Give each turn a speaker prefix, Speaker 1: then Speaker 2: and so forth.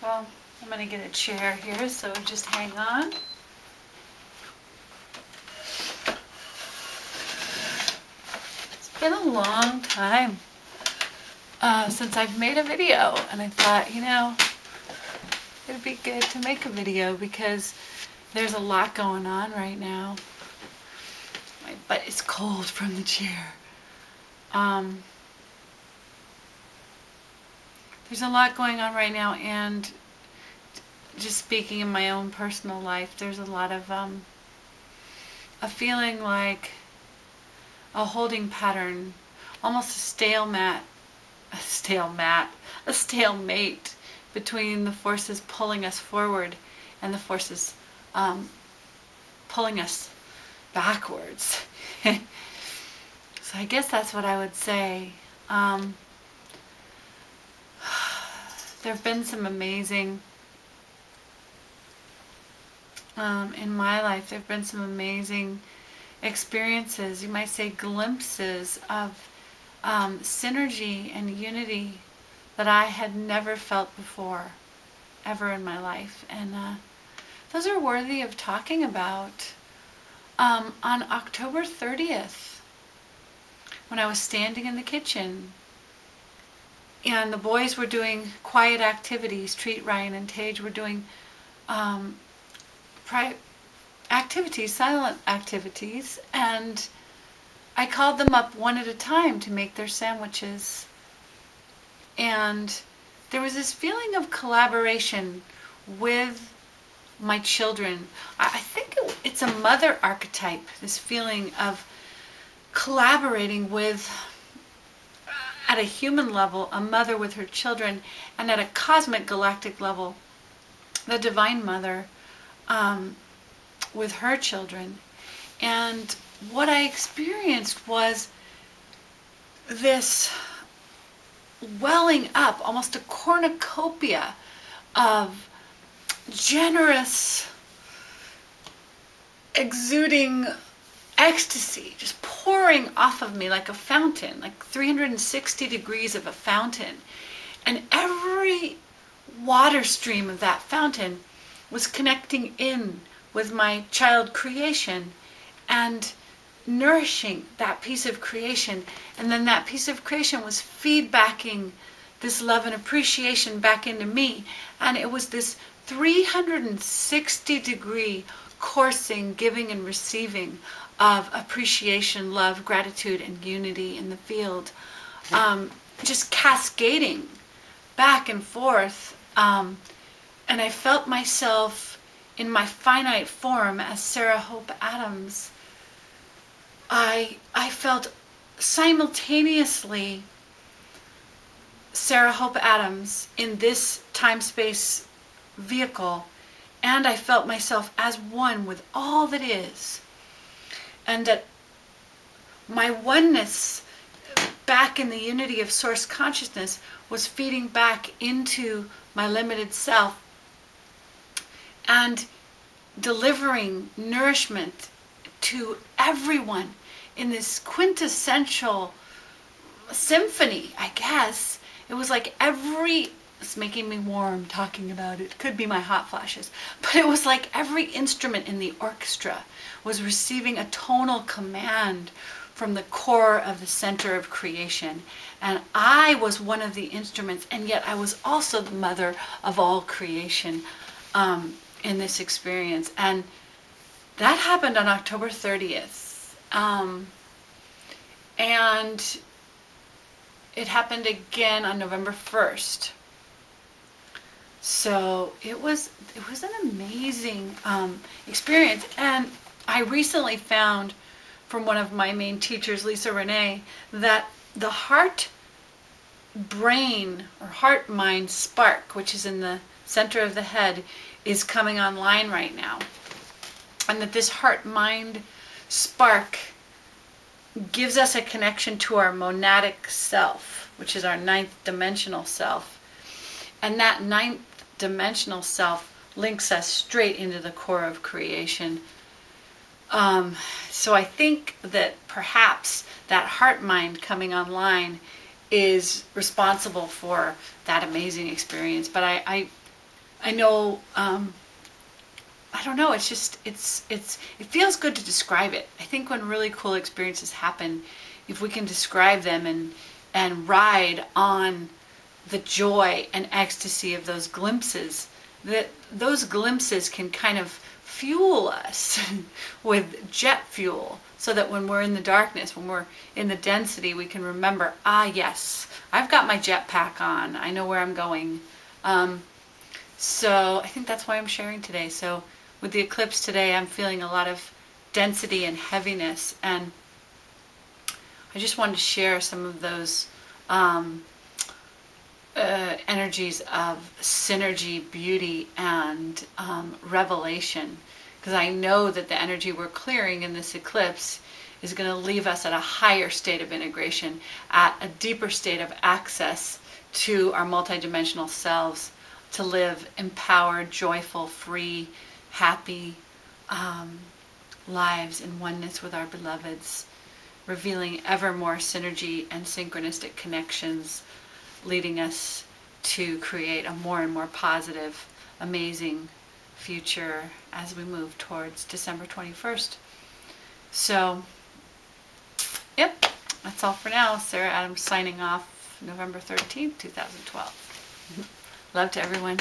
Speaker 1: Well, I'm going to get a chair here, so just hang on. It's been a long time since I've made a video, and I thought, you know, it'd be good to make a video because there's a lot going on right now. My butt is cold from the chair. There's a lot going on right now, and just speaking in my own personal life, there's a lot of a feeling like a holding pattern, almost a stalemate between the forces pulling us forward and the forces pulling us backwards. So I guess that's what I would say. There have been some amazing, in my life, there have been some amazing experiences, you might say glimpses of synergy and unity that I had never felt before, ever in my life. And those are worthy of talking about. On October 30th, when I was standing in the kitchen, and the boys were doing quiet activities, Treat, Ryan, and Tage were doing activities, silent activities, and I called them up one at a time to make their sandwiches. And there was this feeling of collaboration with my children. I think it's a mother archetype, this feeling of collaborating with, at a human level, a mother with her children, and at a cosmic galactic level, the Divine Mother with her children. And what I experienced was this welling up, almost a cornucopia of generous, exuding ecstasy, just pouring off of me like a fountain, like 360 degrees of a fountain. And every water stream of that fountain was connecting in with my child creation and nourishing that piece of creation. And then that piece of creation was feedbacking this love and appreciation back into me. And it was this 360 degree coursing, giving and receiving of appreciation, love, gratitude, and unity in the field, just cascading back and forth. And I felt myself in my finite form as Sarah Hope Adams. I felt simultaneously Sarah Hope Adams in this time-space vehicle, and I felt myself as one with all that is. And that my oneness back in the unity of source consciousness was feeding back into my limited self and delivering nourishment to everyone in this quintessential symphony, I guess. It was like it's making me warm talking about it. It could be my hot flashes. But it was like every instrument in the orchestra was receiving a tonal command from the core of the center of creation. And I was one of the instruments, and yet I was also the mother of all creation in this experience. And that happened on October 30th. And it happened again on November 1st. So it was an amazing experience. And I recently found from one of my main teachers, Lisa Renee, that the heart-brain or heart-mind spark, which is in the center of the head, is coming online right now. And that this heart-mind spark gives us a connection to our monadic self, which is our ninth dimensional self. And that ninth dimensional self links us straight into the core of creation. So I think that perhaps that heart mind coming online is responsible for that amazing experience. But I I know, I don't know, it's just, it feels good to describe it. I think when really cool experiences happen, if we can describe them and ride on the joy and ecstasy of those glimpses, that those glimpses can kind of fuel us with jet fuel, so that when we're in the darkness, when we're in the density, we can remember, ah yes, I've got my jetpack on, I know where I'm going. So I think that's why I'm sharing today. So with the eclipse today, I'm feeling a lot of density and heaviness, and I just wanted to share some of those energies of synergy, beauty, and revelation, because I know that the energy we're clearing in this eclipse is going to leave us at a higher state of integration, at a deeper state of access to our multidimensional selves, to live empowered, joyful, free, happy lives in oneness with our beloveds, revealing ever more synergy and synchronistic connections, leading us to create a more and more positive, amazing future as we move towards December 21st. So, yep, that's all for now. Sarah Adams signing off, November 13th, 2012. Love to everyone.